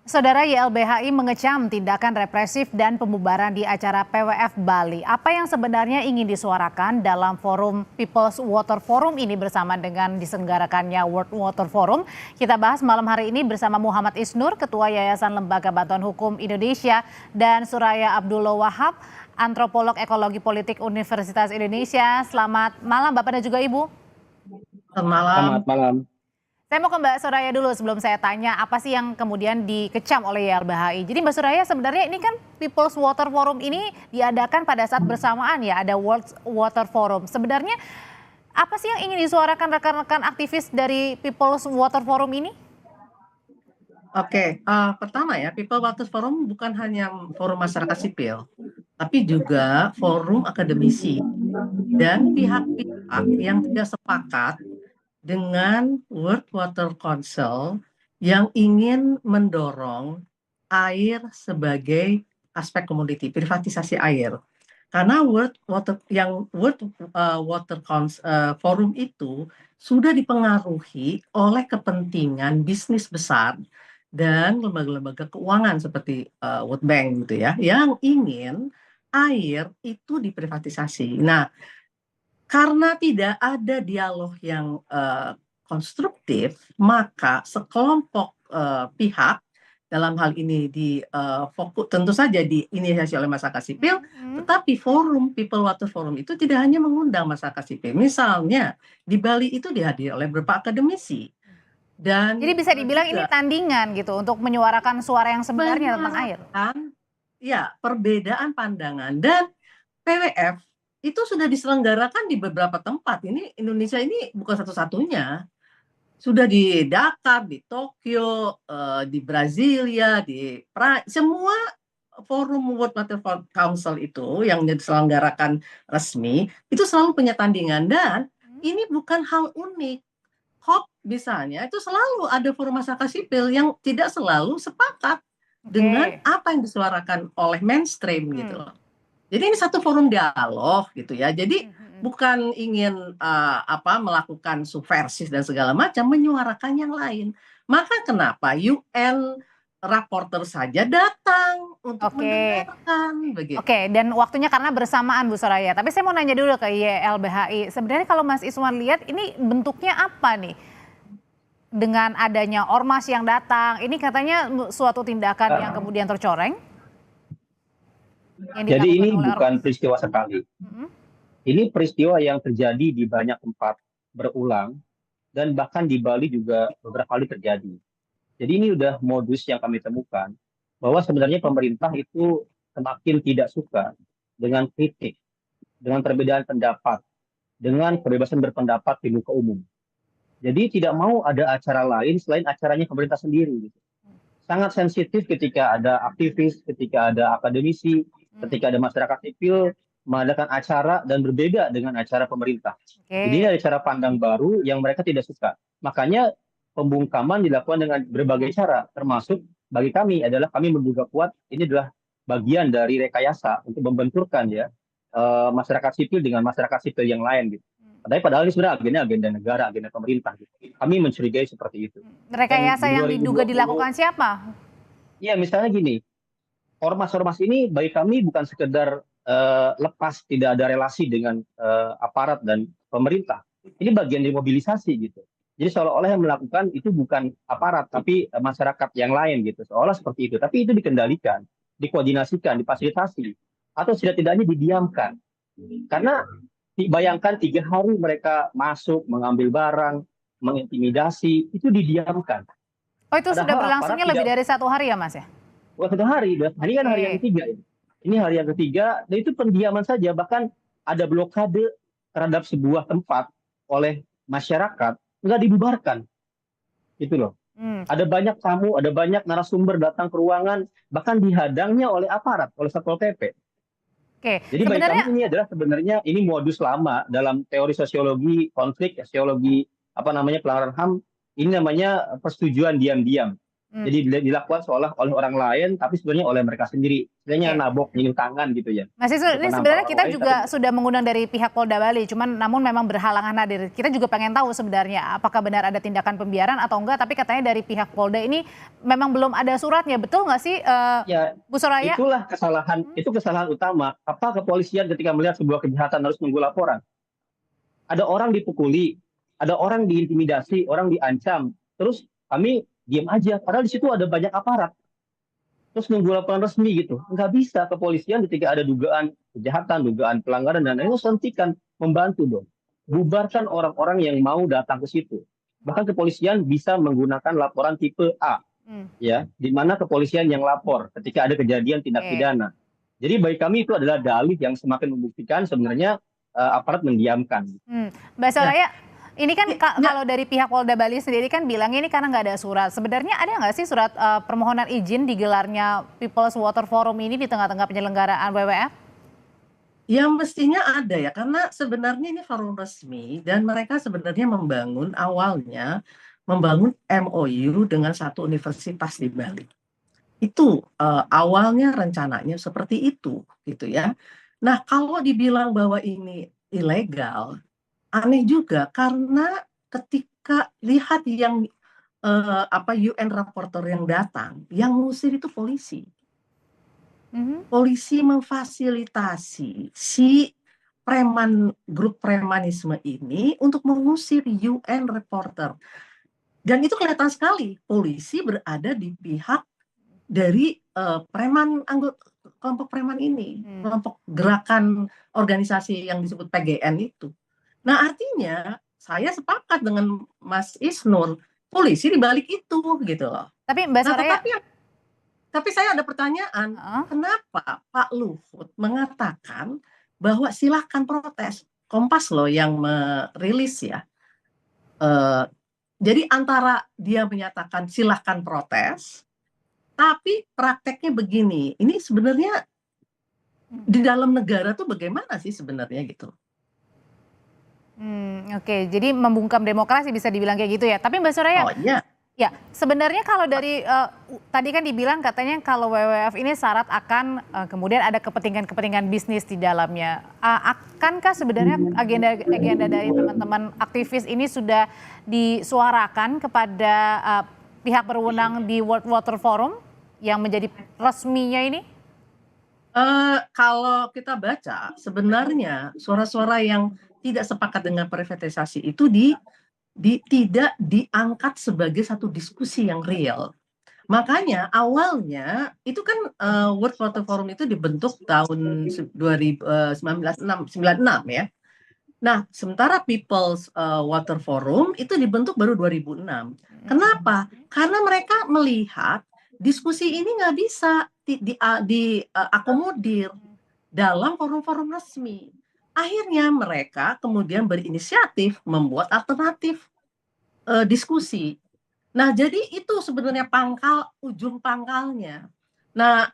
Saudara YLBHI mengecam tindakan represif dan pembubaran di acara PWF Bali. Apa yang sebenarnya ingin disuarakan dalam forum People's Water Forum ini bersama dengan diselenggarakannya World Water Forum? Kita bahas malam hari ini bersama Muhammad Isnur, Ketua Yayasan Lembaga Bantuan Hukum Indonesia, dan Suraya Abdullah Wahab, Antropolog Ekologi Politik Universitas Indonesia. Selamat malam Bapak dan juga Ibu. Selamat malam. Selamat malam. Saya mau ke Mbak Suraya dulu sebelum saya tanya apa sih yang kemudian dikecam oleh YLBHI. Jadi Mbak Suraya, sebenarnya ini kan People's Water Forum ini diadakan pada saat bersamaan ya, ada World Water Forum. Sebenarnya apa sih yang ingin disuarakan rekan-rekan aktivis dari People's Water Forum ini? Oke, pertama ya, People Water Forum bukan hanya forum masyarakat sipil, tapi juga forum akademisi dan pihak-pihak yang tidak sepakat dengan World Water Council yang ingin mendorong air sebagai aspek komoditi, privatisasi air. Karena World Water Forum itu sudah dipengaruhi oleh kepentingan bisnis besar dan lembaga-lembaga keuangan seperti World Bank gitu ya, yang ingin air itu diprivatisasi. Nah, karena tidak ada dialog yang konstruktif, maka sekelompok pihak dalam hal ini fokus tentu saja diinisiasi oleh masyarakat sipil, tetapi forum People Water Forum itu tidak hanya mengundang masyarakat sipil. Misalnya di Bali itu dihadiri oleh beberapa akademisi. Dan jadi bisa dibilang ini tandingan gitu untuk menyuarakan suara yang sebenarnya tentang air. Ya, perbedaan pandangan. Dan PWF itu sudah diselenggarakan di beberapa tempat. Ini Indonesia ini bukan satu-satunya. Sudah di Dakar, di Tokyo, di Brasilia, semua forum World Water Council itu yang diselenggarakan resmi itu selalu punya tandingan. Dan ini bukan hal unik. COP misalnya itu selalu ada forum masyarakat sipil yang tidak selalu sepakat dengan apa yang disuarakan oleh mainstream gitu loh. Jadi ini satu forum dialog gitu ya. Jadi bukan ingin melakukan subversif dan segala macam, menyuarakan yang lain. Maka kenapa UN raporter saja datang untuk mendengarkan begitu. Oke, dan waktunya karena bersamaan Bu Soraya. Tapi saya mau nanya dulu ke YLBHI. Sebenarnya kalau Mas Iswan lihat ini bentuknya apa nih? Dengan adanya ormas yang datang, ini katanya suatu tindakan yang kemudian tercoreng. Jadi ini bukan peristiwa sekali. Ini peristiwa yang terjadi di banyak tempat berulang dan bahkan di Bali juga beberapa kali terjadi. Jadi ini udah modus yang kami temukan bahwa sebenarnya pemerintah itu semakin tidak suka dengan kritik, dengan perbedaan pendapat, dengan kebebasan berpendapat di muka umum. Jadi tidak mau ada acara lain selain acaranya pemerintah sendiri. Sangat sensitif ketika ada aktivis, ketika ada akademisi, ketika ada masyarakat sipil mengadakan acara dan berbeda dengan acara pemerintah. Jadi ini ada cara pandang baru yang mereka tidak suka. Makanya pembungkaman dilakukan dengan berbagai cara, termasuk bagi kami adalah kami menduga kuat ini adalah bagian dari rekayasa untuk membenturkan ya masyarakat sipil dengan masyarakat sipil yang lain gitu. Tapi padahal ini sebenarnya agenda negara, agenda pemerintah. Gitu. Kami mencurigai seperti itu. Rekayasa yang diduga dilakukan siapa? Iya, misalnya gini, ormas-ormas ini bagi kami bukan sekedar lepas tidak ada relasi dengan aparat dan pemerintah. Ini bagian dari mobilisasi gitu. Jadi seolah-olah yang melakukan itu bukan aparat, tapi masyarakat yang lain gitu. Seolah seperti itu. Tapi itu dikendalikan, dikoordinasikan, difasilitasi. Atau setidak-tidaknya didiamkan. Karena bayangkan 3 hari mereka masuk, mengambil barang, mengintimidasi, itu didiamkan. Oh itu sudah berlangsungnya lebih dari 1 hari ya Mas ya? Bukan 1 hari, ini kan hari yang ketiga. Ini hari yang ketiga, dan itu pendiaman saja. Bahkan ada blokade terhadap sebuah tempat oleh masyarakat, nggak dibubarkan. Gitu loh. Ada banyak tamu, ada banyak narasumber datang ke ruangan, bahkan dihadangnya oleh aparat, oleh Satpol PP. Jadi bagi kami ini adalah sebenarnya ini modus lama dalam teori sosiologi konflik, sosiologi pelanggaran HAM, ini namanya persetujuan diam-diam. Jadi dilakukan seolah oleh orang lain, tapi sebenarnya oleh mereka sendiri. Sebenarnya Oke. nabok, nyium tangan gitu ya. Mas Isnur, Untuk ini menampak sebenarnya orang kita lain, tapi juga sudah mengundang dari pihak Polda Bali, namun memang berhalangan hadir. Kita juga pengen tahu sebenarnya apakah benar ada tindakan pembiaran atau enggak, tapi katanya dari pihak Polda ini memang belum ada suratnya. Betul nggak sih, ya Bu Soraya? itulah kesalahan, itu kesalahan utama. Apa kepolisian ketika melihat sebuah kejahatan harus nunggu laporan? Ada orang dipukuli, ada orang diintimidasi, orang diancam, terus kami diam aja. Padahal di situ ada banyak aparat. Terus nunggu laporan resmi gitu. Nggak bisa kepolisian ketika ada dugaan kejahatan, dugaan pelanggaran dan lain-lain, harus hentikan, membantu dong. Bubarkan orang-orang yang mau datang ke situ. Bahkan kepolisian bisa menggunakan laporan tipe A, Hmm, ya, di mana kepolisian yang lapor ketika ada kejadian tindak oke. pidana. Jadi bagi kami itu adalah dalih yang semakin membuktikan sebenarnya aparat mendiamkan. Mbak Ya, Soraya, ini kan ya, kalau dari pihak Polda Bali sendiri kan bilang ini karena nggak ada surat. Sebenarnya ada nggak sih surat permohonan izin digelarnya People's Water Forum ini di tengah-tengah penyelenggaraan WWF? yang mestinya ada ya, karena sebenarnya ini forum resmi dan mereka sebenarnya awalnya membangun MOU dengan satu universitas di Bali. Itu awalnya rencananya seperti itu, gitu ya. Nah, kalau dibilang bahwa ini ilegal, aneh juga karena ketika lihat yang UN reporter yang datang, yang ngusir itu polisi. Mhm. Polisi memfasilitasi si grup premanisme ini untuk mengusir UN reporter. Dan itu kelihatan sekali, polisi berada di pihak dari kelompok preman ini, kelompok gerakan organisasi yang disebut PGN itu. Nah, artinya saya sepakat dengan Mas Isnur, polisi di balik itu gitu loh. Tapi Mbak Nah, Soraya, tapi saya ada pertanyaan, heeh. kenapa Pak Luhut mengatakan bahwa silahkan protes? Kompas loh yang merilis ya. Eh, jadi antara dia menyatakan silahkan protes, tapi prakteknya begini. Ini sebenarnya di dalam negara tuh bagaimana sih sebenarnya gitu? Oke, jadi membungkam demokrasi bisa dibilang kayak gitu ya. Tapi Mbak Soraya, Oh iya, ya sebenarnya kalau dari tadi kan dibilang katanya kalau WWF ini syarat akan kemudian ada kepentingan-kepentingan bisnis di dalamnya. Akankah sebenarnya agenda dari teman-teman aktivis ini sudah disuarakan kepada pihak berwenang di World Water Forum yang menjadi resminya ini? kalau kita baca sebenarnya suara-suara yang tidak sepakat dengan privatisasi itu tidak diangkat sebagai satu diskusi yang real. Makanya awalnya itu kan World Water Forum itu dibentuk tahun 1996 ya. Nah, sementara People's Water Forum itu dibentuk baru 2006. Kenapa? Karena mereka melihat diskusi ini nggak bisa diakomodir dalam forum-forum resmi. Akhirnya mereka kemudian berinisiatif membuat alternatif diskusi. Nah, jadi itu sebenarnya ujung pangkalnya. Nah,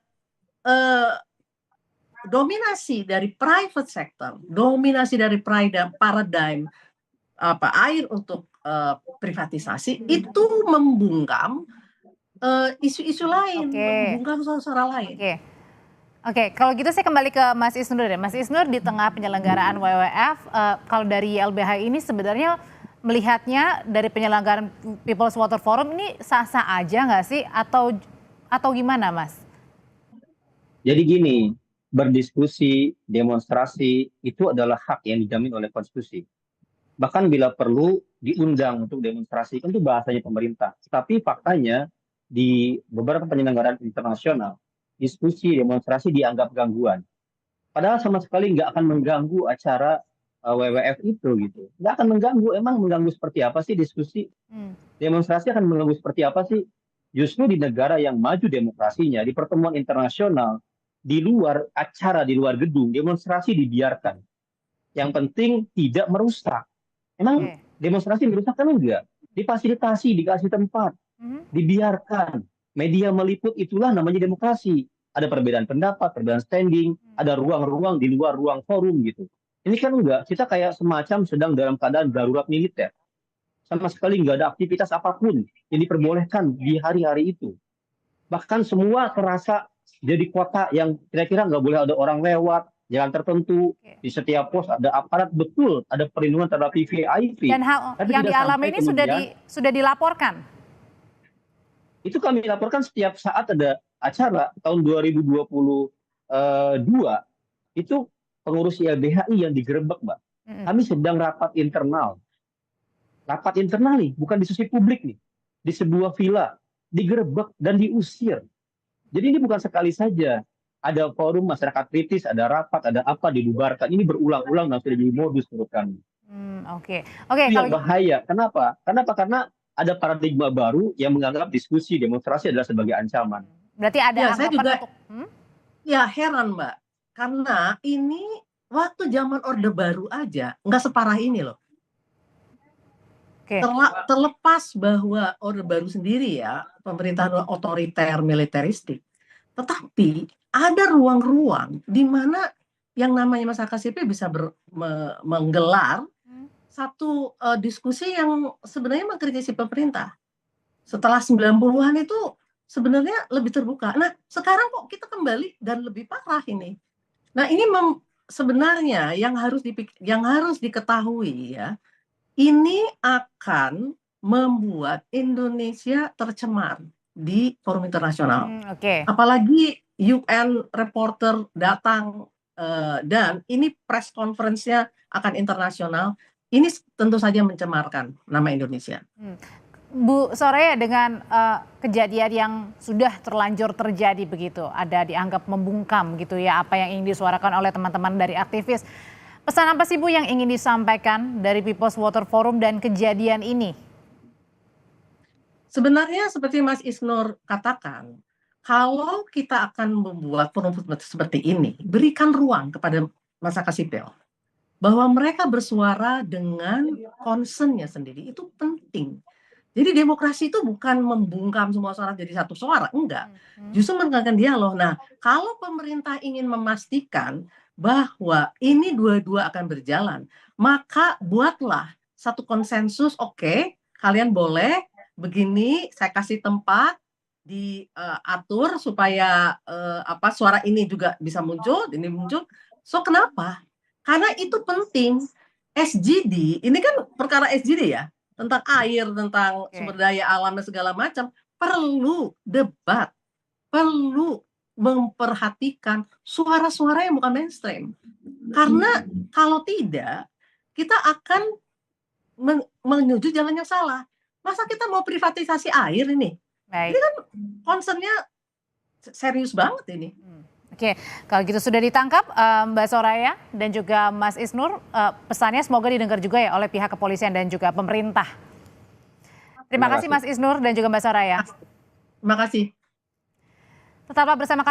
dominasi dari private sector, dominasi dari paradigm air untuk privatisasi itu membungkam isu-isu lain, Oke, membungkam suara-suara lain. oke. Oke, kalau gitu saya kembali ke Mas Isnur deh. Mas Isnur di tengah penyelenggaraan WWF, kalau dari YLBH ini sebenarnya melihatnya dari penyelenggaraan People's Water Forum ini sah-sah aja nggak sih atau gimana, Mas? Jadi gini, berdiskusi, demonstrasi itu adalah hak yang dijamin oleh konstitusi. Bahkan bila perlu diundang untuk demonstrasi, kan itu bahasanya pemerintah. Tapi faktanya di beberapa penyelenggaraan internasional, diskusi, demonstrasi dianggap gangguan. Padahal sama sekali nggak akan mengganggu acara WWF itu gitu. Nggak akan mengganggu, emang mengganggu seperti apa sih diskusi? Hmm, Demonstrasi akan mengganggu seperti apa sih? Justru di negara yang maju demokrasinya, di pertemuan internasional, di luar acara, di luar gedung, demonstrasi dibiarkan. Yang penting tidak merusak. Emang oke. demonstrasi merusak kan enggak? Difasilitasi, dikasih tempat, Mhm. dibiarkan. Media meliput itulah namanya demokrasi. Ada perbedaan pendapat, perbedaan standing, ada ruang-ruang di luar ruang forum gitu. Ini kan enggak, kita kayak semacam sedang dalam keadaan darurat militer. sama sekali nggak ada aktivitas apapun yang diperbolehkan di hari-hari itu. Bahkan semua terasa jadi kota yang kira-kira nggak boleh ada orang lewat, jalan tertentu, di setiap pos ada aparat, betul, ada perlindungan terhadap VVIP. Dan hal Tapi yang tidak dialami sampai ini kemudian sudah dilaporkan. itu kami laporkan setiap saat ada acara. Tahun 2022 itu pengurus YLBHI yang digerebek, Mbak. Kami sedang rapat internal nih, bukan diskusi publik nih, di sebuah villa, digerebek dan diusir. Jadi ini bukan sekali saja. Ada forum masyarakat kritis, ada rapat, ada apa, dibubarkan. Ini berulang-ulang dan sudah jadi modus menurut kami. Oke, Itu yang kalau bahaya. Kenapa? Karena ada paradigma baru yang menganggap diskusi, demonstrasi adalah sebagai ancaman. berarti ada Ya, saya anggapan juga untuk ya heran, Mbak. Karena ini waktu zaman Orde Baru aja nggak separah ini loh. Oke. Terlepas bahwa Orde Baru sendiri ya, pemerintahan otoriter militeristik, tetapi ada ruang-ruang di mana yang namanya masyarakat sipil bisa menggelar satu diskusi yang sebenarnya mengkritisi pemerintah. Setelah 90-an itu sebenarnya lebih terbuka. Nah, sekarang kok kita kembali dan lebih parah ini. Nah, ini sebenarnya yang harus diketahui ya, ini akan membuat Indonesia tercemar di forum internasional. Apalagi UN reporter datang dan ini press conference-nya akan internasional. Ini tentu saja mencemarkan nama Indonesia. Bu Soraya, dengan kejadian yang sudah terlanjur terjadi begitu, ada dianggap membungkam gitu ya apa yang ingin disuarakan oleh teman-teman dari aktivis. Pesan apa sih Bu yang ingin disampaikan dari People's Water Forum dan kejadian ini? Sebenarnya seperti Mas Isnur katakan, kalau kita akan membuat forum seperti ini, berikan ruang kepada masyarakat sipil bahwa mereka bersuara dengan concern-nya sendiri, itu penting. Jadi demokrasi itu bukan membungkam semua suara jadi satu suara, enggak. Justru meningkatkan dialog. Nah, kalau pemerintah ingin memastikan bahwa ini dua-dua akan berjalan, maka buatlah satu konsensus, oke, kalian boleh begini, saya kasih tempat, diatur supaya suara ini juga bisa muncul, ini muncul. So kenapa? Karena itu penting. SGD, ini kan perkara SGD ya, tentang air, tentang sumber daya alam dan segala macam, perlu debat, perlu memperhatikan suara-suara yang bukan mainstream. Karena kalau tidak, kita akan menuju jalan yang salah. Masa kita mau privatisasi air ini? Ini kan concernnya serius banget ini. Oke, kalau gitu sudah ditangkap Mbak Soraya dan juga Mas Isnur, pesannya semoga didengar juga ya oleh pihak kepolisian dan juga pemerintah. Terima kasih Mas Isnur dan juga Mbak Soraya. Terima kasih. Tetaplah bersama kami.